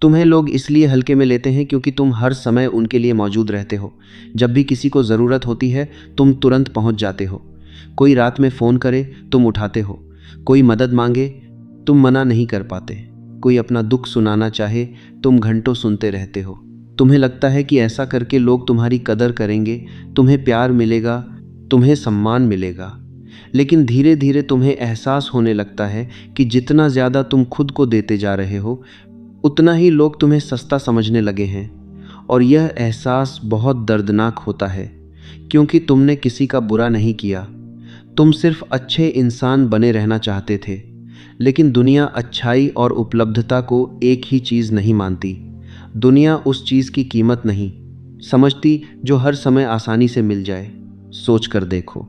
तुम्हें लोग इसलिए हल्के में लेते हैं क्योंकि तुम हर समय उनके लिए मौजूद रहते हो। जब भी किसी को ज़रूरत होती है तुम तुरंत पहुंच जाते हो। कोई रात में फ़ोन करे तुम उठाते हो। कोई मदद मांगे तुम मना नहीं कर पाते। कोई अपना दुख सुनाना चाहे तुम घंटों सुनते रहते हो। तुम्हें लगता है कि ऐसा करके लोग तुम्हारी कदर करेंगे, तुम्हें प्यार मिलेगा, तुम्हें सम्मान मिलेगा। लेकिन धीरे धीरे तुम्हें एहसास होने लगता है कि जितना ज़्यादा तुम खुद को देते जा रहे हो उतना ही लोग तुम्हें सस्ता समझने लगे हैं। और यह एहसास बहुत दर्दनाक होता है, क्योंकि तुमने किसी का बुरा नहीं किया। तुम सिर्फ अच्छे इंसान बने रहना चाहते थे। लेकिन दुनिया अच्छाई और उपलब्धता को एक ही चीज़ नहीं मानती। दुनिया उस चीज़ की कीमत नहीं समझती जो हर समय आसानी से मिल जाए। सोच कर देखो,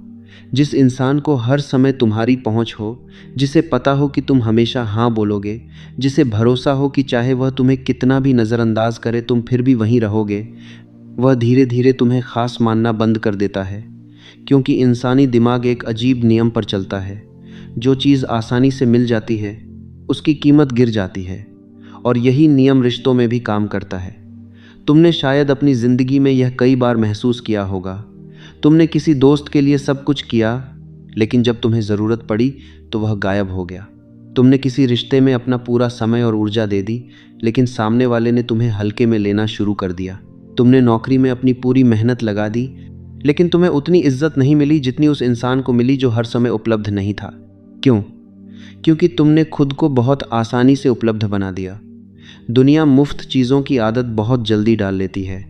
जिस इंसान को हर समय तुम्हारी पहुंच हो, जिसे पता हो कि तुम हमेशा हाँ बोलोगे, जिसे भरोसा हो कि चाहे वह तुम्हें कितना भी नज़रअंदाज करे तुम फिर भी वहीं रहोगे, वह धीरे धीरे तुम्हें खास मानना बंद कर देता है। क्योंकि इंसानी दिमाग एक अजीब नियम पर चलता है। जो चीज़ आसानी से मिल जाती है उसकी कीमत गिर जाती है। और यही नियम रिश्तों में भी काम करता है। तुमने शायद अपनी ज़िंदगी में यह कई बार महसूस किया होगा। तुमने किसी दोस्त के लिए सब कुछ किया, लेकिन जब तुम्हें ज़रूरत पड़ी तो वह गायब हो गया। तुमने किसी रिश्ते में अपना पूरा समय और ऊर्जा दे दी, लेकिन सामने वाले ने तुम्हें हल्के में लेना शुरू कर दिया। तुमने नौकरी में अपनी पूरी मेहनत लगा दी, लेकिन तुम्हें उतनी इज्जत नहीं मिली जितनी उस इंसान को मिली जो हर समय उपलब्ध नहीं था। क्यों? क्योंकि तुमने खुद को बहुत आसानी से उपलब्ध बना दिया। दुनिया मुफ्त चीज़ों की आदत बहुत जल्दी डाल लेती है,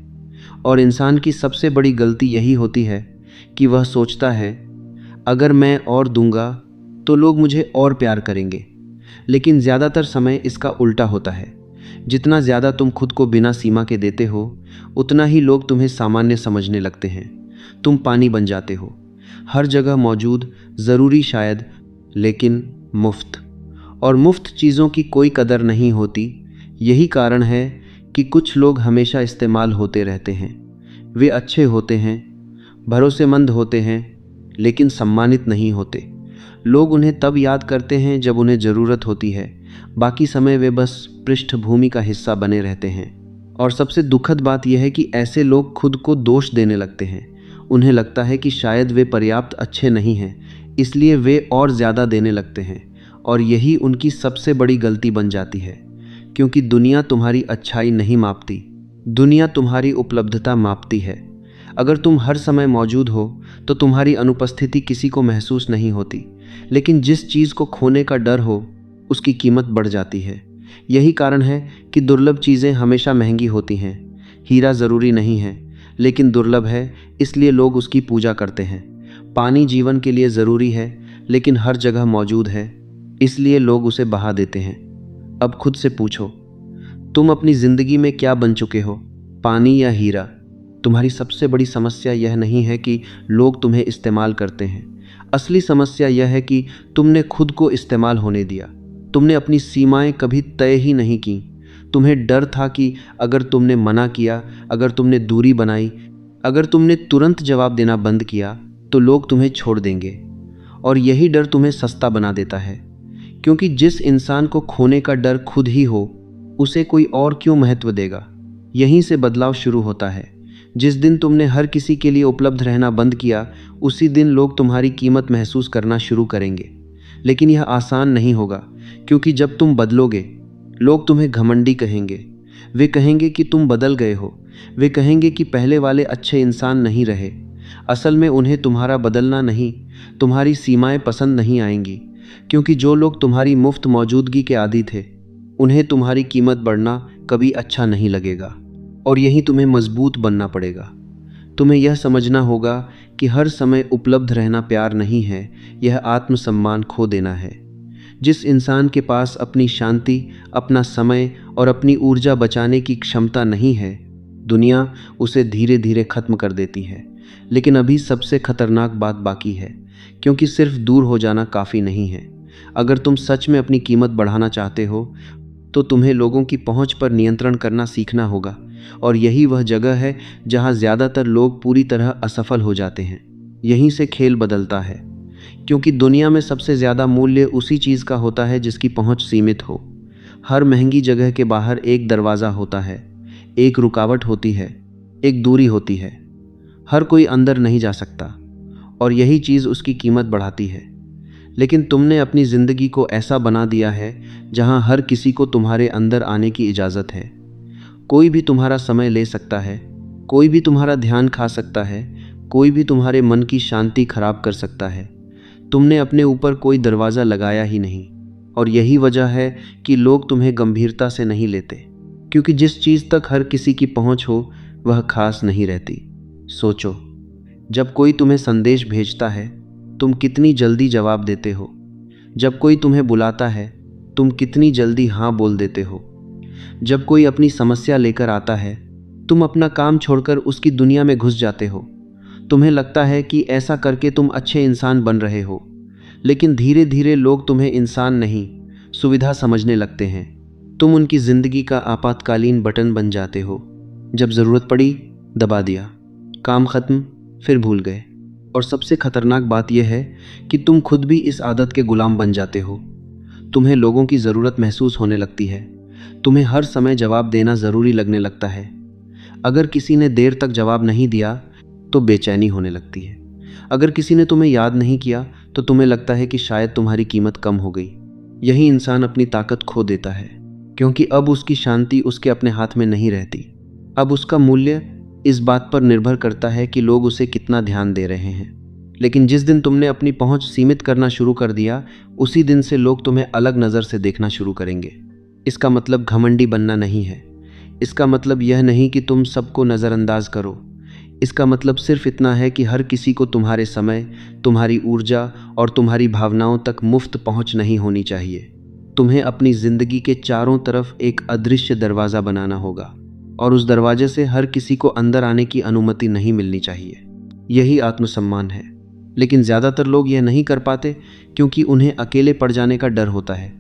और इंसान की सबसे बड़ी गलती यही होती है कि वह सोचता है अगर मैं और दूंगा तो लोग मुझे और प्यार करेंगे। लेकिन ज़्यादातर समय इसका उल्टा होता है। जितना ज़्यादा तुम खुद को बिना सीमा के देते हो उतना ही लोग तुम्हें सामान्य समझने लगते हैं। तुम पानी बन जाते हो, हर जगह मौजूद, ज़रूरी शायद, लेकिन मुफ्त। और मुफ्त चीज़ों की कोई कदर नहीं होती। यही कारण है कि कुछ लोग हमेशा इस्तेमाल होते रहते हैं। वे अच्छे होते हैं, भरोसेमंद होते हैं, लेकिन सम्मानित नहीं होते। लोग उन्हें तब याद करते हैं जब उन्हें ज़रूरत होती है, बाकी समय वे बस पृष्ठभूमि का हिस्सा बने रहते हैं। और सबसे दुखद बात यह है कि ऐसे लोग खुद को दोष देने लगते हैं। उन्हें लगता है कि शायद वे पर्याप्त अच्छे नहीं हैं, इसलिए वे और ज़्यादा देने लगते हैं। और यही उनकी सबसे बड़ी गलती बन जाती है, क्योंकि दुनिया तुम्हारी अच्छाई नहीं मापती, दुनिया तुम्हारी उपलब्धता मापती है। अगर तुम हर समय मौजूद हो तो तुम्हारी अनुपस्थिति किसी को महसूस नहीं होती, लेकिन जिस चीज़ को खोने का डर हो उसकी कीमत बढ़ जाती है। यही कारण है कि दुर्लभ चीज़ें हमेशा महंगी होती हैं। हीरा ज़रूरी नहीं है, लेकिन दुर्लभ है इसलिए लोग उसकी पूजा करते हैं। पानी जीवन के लिए ज़रूरी है, लेकिन हर जगह मौजूद है, इसलिए लोग उसे बहा देते हैं। अब खुद से पूछो, तुम अपनी ज़िंदगी में क्या बन चुके हो, पानी या हीरा? तुम्हारी सबसे बड़ी समस्या यह नहीं है कि लोग तुम्हें इस्तेमाल करते हैं। असली समस्या यह है कि तुमने खुद को इस्तेमाल होने दिया। तुमने अपनी सीमाएं कभी तय ही नहीं की। तुम्हें डर था कि अगर तुमने मना किया, अगर तुमने दूरी बनाई, अगर तुमने तुरंत जवाब देना बंद किया तो लोग तुम्हें छोड़ देंगे। और यही डर तुम्हें सस्ता बना देता है, क्योंकि जिस इंसान को खोने का डर खुद ही हो उसे कोई और क्यों महत्व देगा। यहीं से बदलाव शुरू होता है। जिस दिन तुमने हर किसी के लिए उपलब्ध रहना बंद किया उसी दिन लोग तुम्हारी कीमत महसूस करना शुरू करेंगे। लेकिन यह आसान नहीं होगा, क्योंकि जब तुम बदलोगे लोग तुम्हें घमंडी कहेंगे। वे कहेंगे कि तुम बदल गए हो। वे कहेंगे कि पहले वाले अच्छे इंसान नहीं रहे। असल में उन्हें तुम्हारा बदलना नहीं, तुम्हारी सीमाएं पसंद नहीं आएंगी, क्योंकि जो लोग तुम्हारी मुफ्त मौजूदगी के आदी थे उन्हें तुम्हारी कीमत बढ़ना कभी अच्छा नहीं लगेगा। और यही तुम्हें मजबूत बनना पड़ेगा। तुम्हें यह समझना होगा कि हर समय उपलब्ध रहना प्यार नहीं है, यह आत्मसम्मान खो देना है। जिस इंसान के पास अपनी शांति, अपना समय और अपनी ऊर्जा बचाने की क्षमता नहीं है, दुनिया उसे धीरे धीरे खत्म कर देती है। लेकिन अभी सबसे खतरनाक बात बाकी है, क्योंकि सिर्फ दूर हो जाना काफ़ी नहीं है। अगर तुम सच में अपनी कीमत बढ़ाना चाहते हो तो तुम्हें लोगों की पहुंच पर नियंत्रण करना सीखना होगा। और यही वह जगह है जहां ज़्यादातर लोग पूरी तरह असफल हो जाते हैं। यहीं से खेल बदलता है, क्योंकि दुनिया में सबसे ज़्यादा मूल्य उसी चीज़ का होता है जिसकी पहुंच सीमित हो। हर महंगी जगह के बाहर एक दरवाज़ा होता है, एक रुकावट होती है, एक दूरी होती है। हर कोई अंदर नहीं जा सकता और यही चीज़ उसकी कीमत बढ़ाती है। लेकिन तुमने अपनी ज़िंदगी को ऐसा बना दिया है जहां हर किसी को तुम्हारे अंदर आने की इजाज़त है। कोई भी तुम्हारा समय ले सकता है, कोई भी तुम्हारा ध्यान खा सकता है, कोई भी तुम्हारे मन की शांति खराब कर सकता है। तुमने अपने ऊपर कोई दरवाज़ा लगाया ही नहीं और यही वजह है कि लोग तुम्हें गंभीरता से नहीं लेते, क्योंकि जिस चीज़ तक हर किसी की पहुंच हो वह खास नहीं रहती। सोचो, जब कोई तुम्हें संदेश भेजता है तुम कितनी जल्दी जवाब देते हो। जब कोई तुम्हें बुलाता है तुम कितनी जल्दी हाँ बोल देते हो। जब कोई अपनी समस्या लेकर आता है तुम अपना काम छोड़कर उसकी दुनिया में घुस जाते हो। तुम्हें लगता है कि ऐसा करके तुम अच्छे इंसान बन रहे हो, लेकिन धीरे धीरे लोग तुम्हें इंसान नहीं, सुविधा समझने लगते हैं। तुम उनकी ज़िंदगी का आपातकालीन बटन बन जाते हो। जब ज़रूरत पड़ी दबा दिया, काम ख़त्म, फिर भूल गए। और सबसे खतरनाक बात यह है कि तुम खुद भी इस आदत के गुलाम बन जाते हो। तुम्हें लोगों की ज़रूरत महसूस होने लगती है। तुम्हें हर समय जवाब देना ज़रूरी लगने लगता है। अगर किसी ने देर तक जवाब नहीं दिया तो बेचैनी होने लगती है। अगर किसी ने तुम्हें याद नहीं किया तो तुम्हें लगता है कि शायद तुम्हारी कीमत कम हो गई। यही इंसान अपनी ताकत खो देता है, क्योंकि अब उसकी शांति उसके अपने हाथ में नहीं रहती। अब उसका मूल्य इस बात पर निर्भर करता है कि लोग उसे कितना ध्यान दे रहे हैं। लेकिन जिस दिन तुमने अपनी पहुंच सीमित करना शुरू कर दिया, उसी दिन से लोग तुम्हें अलग नज़र से देखना शुरू करेंगे। इसका मतलब घमंडी बनना नहीं है। इसका मतलब यह नहीं कि तुम सबको नज़रअंदाज करो। इसका मतलब सिर्फ इतना है कि हर किसी को तुम्हारे समय, तुम्हारी ऊर्जा और तुम्हारी भावनाओं तक मुफ्त पहुंच नहीं होनी चाहिए। तुम्हें अपनी ज़िंदगी के चारों तरफ एक अदृश्य दरवाज़ा बनाना होगा और उस दरवाजे से हर किसी को अंदर आने की अनुमति नहीं मिलनी चाहिए। यही आत्मसम्मान है। लेकिन ज़्यादातर लोग यह नहीं कर पाते क्योंकि उन्हें अकेले पड़ जाने का डर होता है।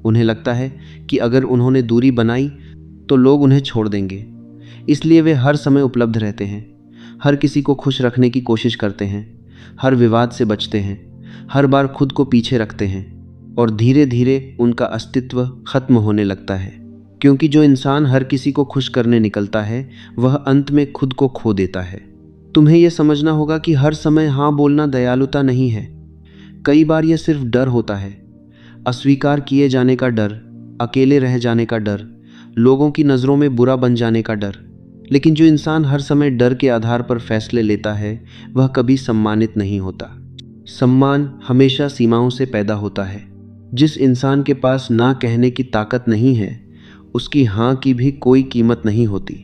उन्हें लगता है कि अगर उन्होंने दूरी बनाई तो लोग उन्हें छोड़ देंगे। इसलिए वे हर समय उपलब्ध रहते हैं, हर किसी को खुश रखने की कोशिश करते हैं, हर विवाद से बचते हैं, हर बार खुद को पीछे रखते हैं और धीरे धीरे उनका अस्तित्व खत्म होने लगता है। क्योंकि जो इंसान हर किसी को खुश करने निकलता है वह अंत में खुद को खो देता है। तुम्हें यह समझना होगा कि हर समय हाँ बोलना दयालुता नहीं है। कई बार यह सिर्फ डर होता है, अस्वीकार किए जाने का डर, अकेले रह जाने का डर, लोगों की नज़रों में बुरा बन जाने का डर। लेकिन जो इंसान हर समय डर के आधार पर फैसले लेता है वह कभी सम्मानित नहीं होता। सम्मान हमेशा सीमाओं से पैदा होता है। जिस इंसान के पास ना कहने की ताकत नहीं है उसकी हाँ की भी कोई कीमत नहीं होती।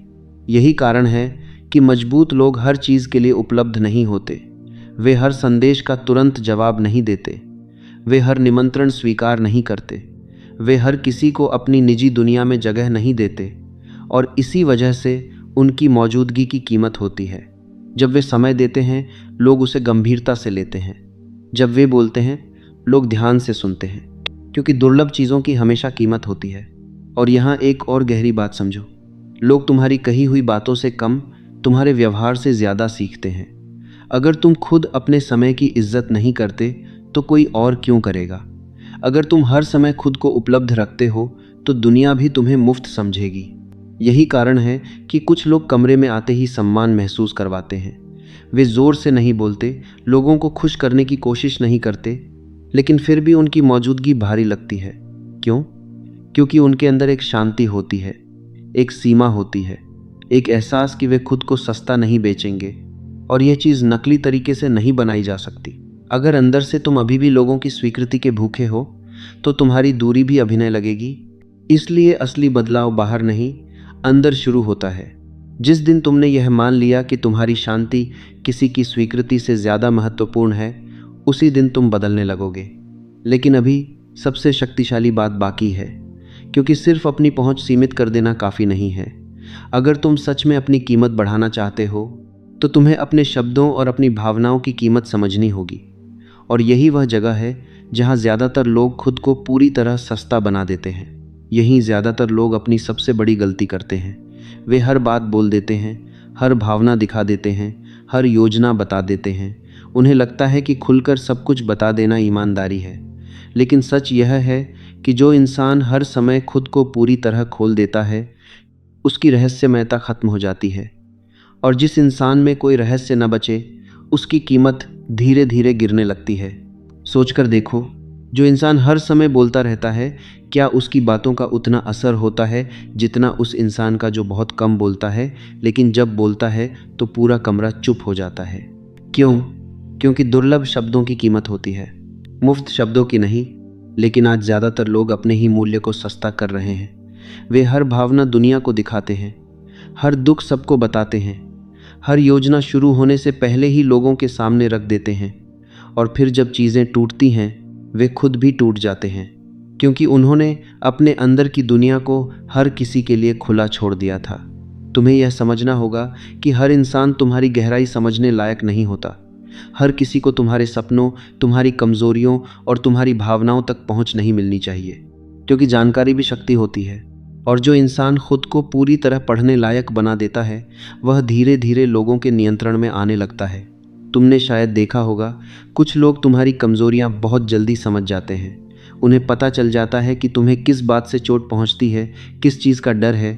यही कारण है कि मजबूत लोग हर चीज़ के लिए उपलब्ध नहीं होते। वे हर संदेश का तुरंत जवाब नहीं देते। वे हर निमंत्रण स्वीकार नहीं करते। वे हर किसी को अपनी निजी दुनिया में जगह नहीं देते और इसी वजह से उनकी मौजूदगी की कीमत होती है। जब वे समय देते हैं लोग उसे गंभीरता से लेते हैं। जब वे बोलते हैं लोग ध्यान से सुनते हैं, क्योंकि दुर्लभ चीज़ों की हमेशा कीमत होती है। और यहाँ एक और गहरी बात समझो, लोग तुम्हारी कही हुई बातों से कम तुम्हारे व्यवहार से ज़्यादा सीखते हैं। अगर तुम खुद अपने समय की इज्जत नहीं करते तो कोई और क्यों करेगा? अगर तुम हर समय खुद को उपलब्ध रखते हो तो दुनिया भी तुम्हें मुफ्त समझेगी। यही कारण है कि कुछ लोग कमरे में आते ही सम्मान महसूस करवाते हैं। वे ज़ोर से नहीं बोलते, लोगों को खुश करने की कोशिश नहीं करते, लेकिन फिर भी उनकी मौजूदगी भारी लगती है। क्यों? क्योंकि उनके अंदर एक शांति होती है, एक सीमा होती है, एक एहसास कि वे खुद को सस्ता नहीं बेचेंगे। और यह चीज़ नकली तरीके से नहीं बनाई जा सकती। अगर अंदर से तुम अभी भी लोगों की स्वीकृति के भूखे हो तो तुम्हारी दूरी भी अभिनय लगेगी। इसलिए असली बदलाव बाहर नहीं, अंदर शुरू होता है। जिस दिन तुमने यह मान लिया कि तुम्हारी शांति किसी की स्वीकृति से ज़्यादा महत्वपूर्ण है, उसी दिन तुम बदलने लगोगे। लेकिन अभी सबसे शक्तिशाली बात बाकी है, क्योंकि सिर्फ अपनी पहुंच सीमित कर देना काफ़ी नहीं है। अगर तुम सच में अपनी कीमत बढ़ाना चाहते हो तो तुम्हें अपने शब्दों और अपनी भावनाओं की कीमत समझनी होगी। और यही वह जगह है जहां ज़्यादातर लोग खुद को पूरी तरह सस्ता बना देते हैं। यहीं ज़्यादातर लोग अपनी सबसे बड़ी गलती करते हैं। वे हर बात बोल देते हैं, हर भावना दिखा देते हैं, हर योजना बता देते हैं। उन्हें लगता है कि खुलकर सब कुछ बता देना ईमानदारी है। लेकिन सच यह है कि जो इंसान हर समय खुद को पूरी तरह खोल देता है, उसकी रहस्यमयता खत्म हो जाती है, और जिस इंसान में कोई रहस्य न बचे, उसकी कीमत धीरे धीरे गिरने लगती है। सोचकर देखो, जो इंसान हर समय बोलता रहता है, क्या उसकी बातों का उतना असर होता है जितना उस इंसान का जो बहुत कम बोलता है, लेकिन जब बोलता है तो पूरा कमरा चुप हो जाता है। क्यों? क्योंकि दुर्लभ शब्दों की कीमत होती है, मुफ्त शब्दों की नहीं। लेकिन आज ज़्यादातर लोग अपने ही मूल्य को सस्ता कर रहे हैं। वे हर भावना दुनिया को दिखाते हैं, हर दुख सबको बताते हैं, हर योजना शुरू होने से पहले ही लोगों के सामने रख देते हैं, और फिर जब चीज़ें टूटती हैं वे खुद भी टूट जाते हैं, क्योंकि उन्होंने अपने अंदर की दुनिया को हर किसी के लिए खुला छोड़ दिया था। तुम्हें यह समझना होगा कि हर इंसान तुम्हारी गहराई समझने लायक नहीं होता। हर किसी को तुम्हारे सपनों, तुम्हारी कमजोरियों और तुम्हारी भावनाओं तक पहुंच नहीं मिलनी चाहिए, क्योंकि जानकारी भी शक्ति होती है। और जो इंसान खुद को पूरी तरह पढ़ने लायक बना देता है, वह धीरे धीरे लोगों के नियंत्रण में आने लगता है। तुमने शायद देखा होगा, कुछ लोग तुम्हारी कमजोरियां बहुत जल्दी समझ जाते हैं। उन्हें पता चल जाता है कि तुम्हें किस बात से चोट पहुंचती है, किस चीज़ का डर है,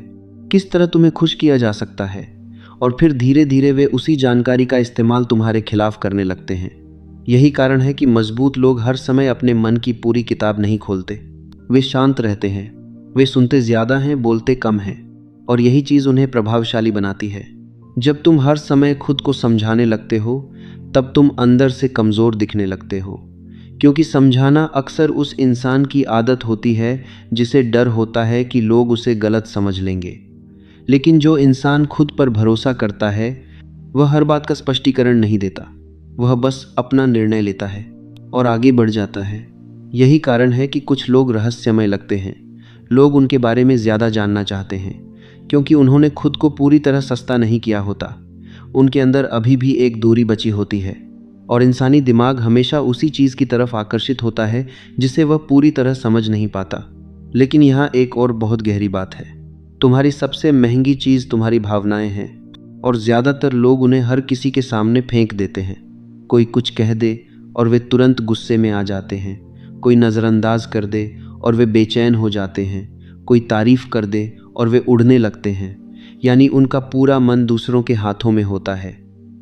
किस तरह तुम्हें खुश किया जा सकता है, और फिर धीरे धीरे वे उसी जानकारी का इस्तेमाल तुम्हारे खिलाफ करने लगते हैं। यही कारण है कि मजबूत लोग हर समय अपने मन की पूरी किताब नहीं खोलते। वे शांत रहते हैं, वे सुनते ज़्यादा हैं, बोलते कम हैं, और यही चीज़ उन्हें प्रभावशाली बनाती है। जब तुम हर समय खुद को समझाने लगते हो, तब तुम अंदर से कमज़ोर दिखने लगते हो, क्योंकि समझाना अक्सर उस इंसान की आदत होती है जिसे डर होता है कि लोग उसे गलत समझ लेंगे। लेकिन जो इंसान खुद पर भरोसा करता है, वह हर बात का स्पष्टीकरण नहीं देता, वह बस अपना निर्णय लेता है और आगे बढ़ जाता है। यही कारण है कि कुछ लोग रहस्यमय लगते हैं। लोग उनके बारे में ज़्यादा जानना चाहते हैं, क्योंकि उन्होंने खुद को पूरी तरह सस्ता नहीं किया होता। उनके अंदर अभी भी एक दूरी बची होती है, और इंसानी दिमाग हमेशा उसी चीज़ की तरफ आकर्षित होता है जिसे वह पूरी तरह समझ नहीं पाता। लेकिन यहाँ एक और बहुत गहरी बात है। तुम्हारी सबसे महंगी चीज़ तुम्हारी भावनाएं हैं, और ज़्यादातर लोग उन्हें हर किसी के सामने फेंक देते हैं। कोई कुछ कह दे और वे तुरंत गुस्से में आ जाते हैं, कोई नज़रअंदाज कर दे और वे बेचैन हो जाते हैं, कोई तारीफ़ कर दे और वे उड़ने लगते हैं। यानी उनका पूरा मन दूसरों के हाथों में होता है,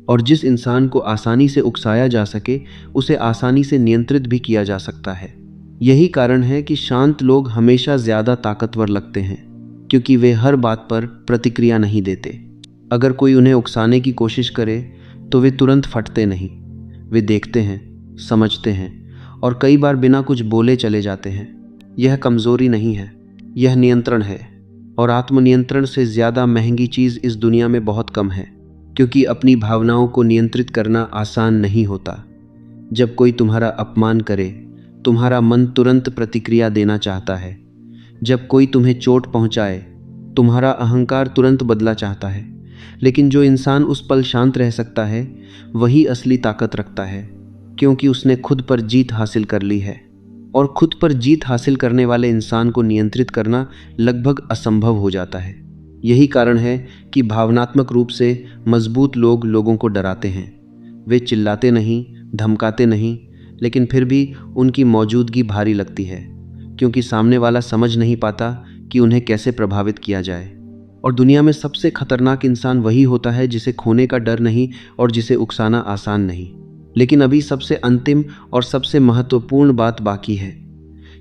और जिस इंसान को आसानी से उकसाया जा सके, उसे आसानी से नियंत्रित भी किया जा सकता है। यही कारण है कि शांत लोग हमेशा ज़्यादा ताकतवर लगते हैं, क्योंकि वे हर बात पर प्रतिक्रिया नहीं देते। अगर कोई उन्हें उकसाने की कोशिश करे तो वे तुरंत फटते नहीं। वे देखते हैं, समझते हैं, और कई बार बिना कुछ बोले चले जाते हैं। यह कमज़ोरी नहीं है, यह नियंत्रण है, और आत्मनियंत्रण से ज़्यादा महंगी चीज़ इस दुनिया में बहुत कम है, क्योंकि अपनी भावनाओं को नियंत्रित करना आसान नहीं होता। जब कोई तुम्हारा अपमान करे, तुम्हारा मन तुरंत प्रतिक्रिया देना चाहता है। जब कोई तुम्हें चोट पहुंचाए, तुम्हारा अहंकार तुरंत बदला चाहता है। लेकिन जो इंसान उस पल शांत रह सकता है, वही असली ताकत रखता है, क्योंकि उसने खुद पर जीत हासिल कर ली है। और खुद पर जीत हासिल करने वाले इंसान को नियंत्रित करना लगभग असंभव हो जाता है। यही कारण है कि भावनात्मक रूप से मजबूत लोग लोगों को डराते हैं। वे चिल्लाते नहीं, धमकाते नहीं, लेकिन फिर भी उनकी मौजूदगी भारी लगती है, क्योंकि सामने वाला समझ नहीं पाता कि उन्हें कैसे प्रभावित किया जाए। और दुनिया में सबसे खतरनाक इंसान वही होता है जिसे खोने का डर नहीं और जिसे उकसाना आसान नहीं। लेकिन अभी सबसे अंतिम और सबसे महत्वपूर्ण बात बाकी है,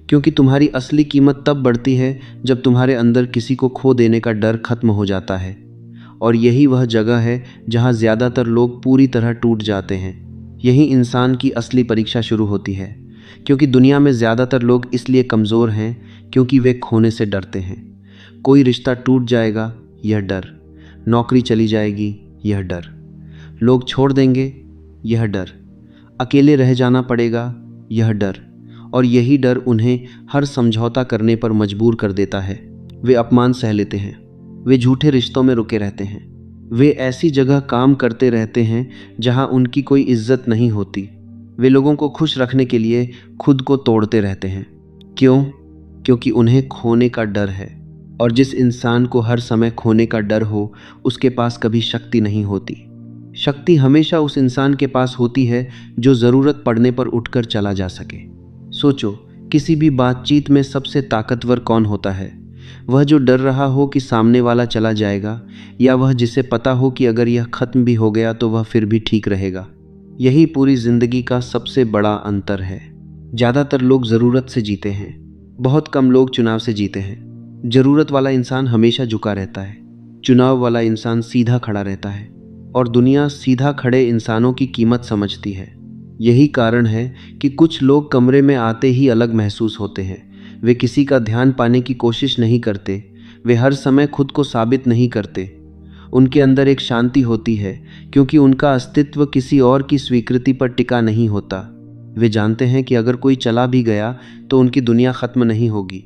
क्योंकि तुम्हारी असली कीमत तब बढ़ती है जब तुम्हारे अंदर किसी को खो देने का डर खत्म हो जाता है। और यही वह जगह है जहां ज़्यादातर लोग पूरी तरह टूट जाते हैं। यही इंसान की असली परीक्षा शुरू होती है, क्योंकि दुनिया में ज़्यादातर लोग इसलिए कमज़ोर हैं क्योंकि वे खोने से डरते हैं। कोई रिश्ता टूट जाएगा, यह डर। नौकरी चली जाएगी, यह डर। लोग छोड़ देंगे, यह डर। अकेले रह जाना पड़ेगा, यह डर। और यही डर उन्हें हर समझौता करने पर मजबूर कर देता है। वे अपमान सह लेते हैं, वे झूठे रिश्तों में रुके रहते हैं, वे ऐसी जगह काम करते रहते हैं जहां उनकी कोई इज्जत नहीं होती। वे लोगों को खुश रखने के लिए खुद को तोड़ते रहते हैं। क्यों? क्योंकि उन्हें खोने का डर है। और जिस इंसान को हर समय खोने का डर हो, उसके पास कभी शक्ति नहीं होती। शक्ति हमेशा उस इंसान के पास होती है जो ज़रूरत पड़ने पर उठकर चला जा सके। सोचो किसी भी बातचीत में सबसे ताकतवर कौन होता है? वह जो डर रहा हो कि सामने वाला चला जाएगा, या वह जिसे पता हो कि अगर यह खत्म भी हो गया तो वह फिर भी ठीक रहेगा? यही पूरी जिंदगी का सबसे बड़ा अंतर है। ज़्यादातर लोग ज़रूरत से जीते हैं, बहुत कम लोग चुनाव से जीते हैं। ज़रूरत वाला इंसान हमेशा झुका रहता है, चुनाव वाला इंसान सीधा खड़ा रहता है, और दुनिया सीधा खड़े इंसानों की कीमत समझती है। यही कारण है कि कुछ लोग कमरे में आते ही अलग महसूस होते हैं। वे किसी का ध्यान पाने की कोशिश नहीं करते, वे हर समय खुद को साबित नहीं करते। उनके अंदर एक शांति होती है, क्योंकि उनका अस्तित्व किसी और की स्वीकृति पर टिका नहीं होता। वे जानते हैं कि अगर कोई चला भी गया तो उनकी दुनिया खत्म नहीं होगी,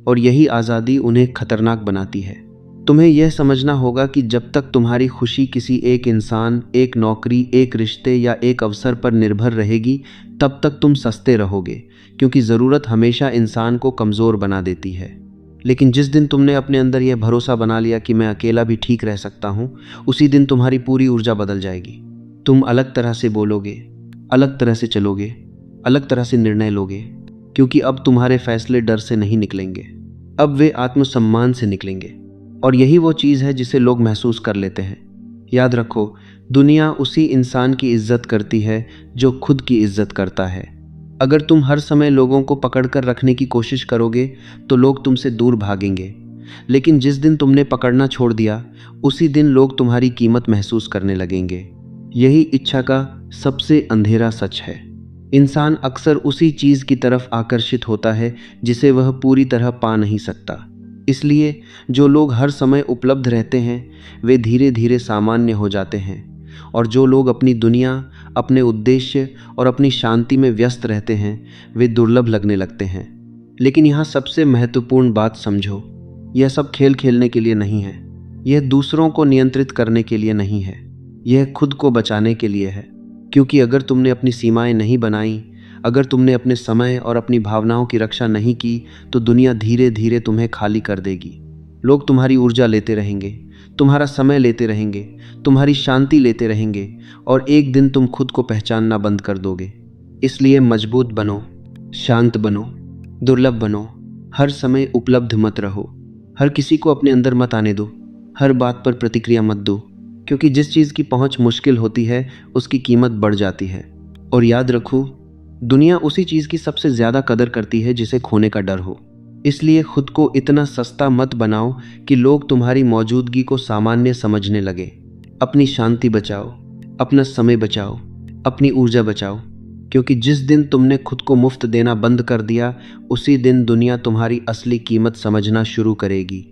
और यही आज़ादी उन्हें खतरनाक बनाती है। तुम्हें यह समझना होगा कि जब तक तुम्हारी खुशी किसी एक इंसान, एक नौकरी, एक रिश्ते या एक अवसर पर निर्भर रहेगी, तब तक तुम सस्ते रहोगे, क्योंकि ज़रूरत हमेशा इंसान को कमज़ोर बना देती है। लेकिन जिस दिन तुमने अपने अंदर यह भरोसा बना लिया कि मैं अकेला भी ठीक रह सकता हूँ, उसी दिन तुम्हारी पूरी ऊर्जा बदल जाएगी। तुम अलग तरह से बोलोगे, अलग तरह से चलोगे, अलग तरह से निर्णय लोगे, क्योंकि अब तुम्हारे फैसले डर से नहीं निकलेंगे, अब वे आत्मसम्मान से निकलेंगे। और यही वो चीज़ है जिसे लोग महसूस कर लेते हैं। याद रखो, दुनिया उसी इंसान की इज्जत करती है जो खुद की इज्जत करता है। अगर तुम हर समय लोगों को पकड़कर रखने की कोशिश करोगे तो लोग तुमसे दूर भागेंगे, लेकिन जिस दिन तुमने पकड़ना छोड़ दिया, उसी दिन लोग तुम्हारी कीमत महसूस करने लगेंगे। यही इच्छा का सबसे अंधेरा सच है। इंसान अक्सर उसी चीज़ की तरफ आकर्षित होता है जिसे वह पूरी तरह पा नहीं सकता। इसलिए जो लोग हर समय उपलब्ध रहते हैं, वे धीरे धीरे सामान्य हो जाते हैं, और जो लोग अपनी दुनिया, अपने उद्देश्य और अपनी शांति में व्यस्त रहते हैं, वे दुर्लभ लगने लगते हैं। लेकिन यहाँ सबसे महत्वपूर्ण बात समझो, यह सब खेल खेलने के लिए नहीं है, यह दूसरों को नियंत्रित करने के लिए नहीं है, यह खुद को बचाने के लिए है। क्योंकि अगर तुमने अपनी सीमाएं नहीं बनाई, अगर तुमने अपने समय और अपनी भावनाओं की रक्षा नहीं की, तो दुनिया धीरे धीरे तुम्हें खाली कर देगी। लोग तुम्हारी ऊर्जा लेते रहेंगे, तुम्हारा समय लेते रहेंगे, तुम्हारी शांति लेते रहेंगे, और एक दिन तुम खुद को पहचानना बंद कर दोगे। इसलिए मजबूत बनो, शांत बनो, दुर्लभ बनो, हर समय उपलब्ध मत रहो, हर किसी को अपने अंदर मत आने दो, हर बात पर प्रतिक्रिया मत दो, क्योंकि जिस चीज़ की पहुंच मुश्किल होती है उसकी कीमत बढ़ जाती है। और याद रखो, दुनिया उसी चीज़ की सबसे ज़्यादा कदर करती है जिसे खोने का डर हो। इसलिए खुद को इतना सस्ता मत बनाओ कि लोग तुम्हारी मौजूदगी को सामान्य समझने लगे। अपनी शांति बचाओ, अपना समय बचाओ, अपनी ऊर्जा बचाओ, क्योंकि जिस दिन तुमने खुद को मुफ्त देना बंद कर दिया, उसी दिन दुनिया तुम्हारी असली कीमत समझना शुरू करेगी।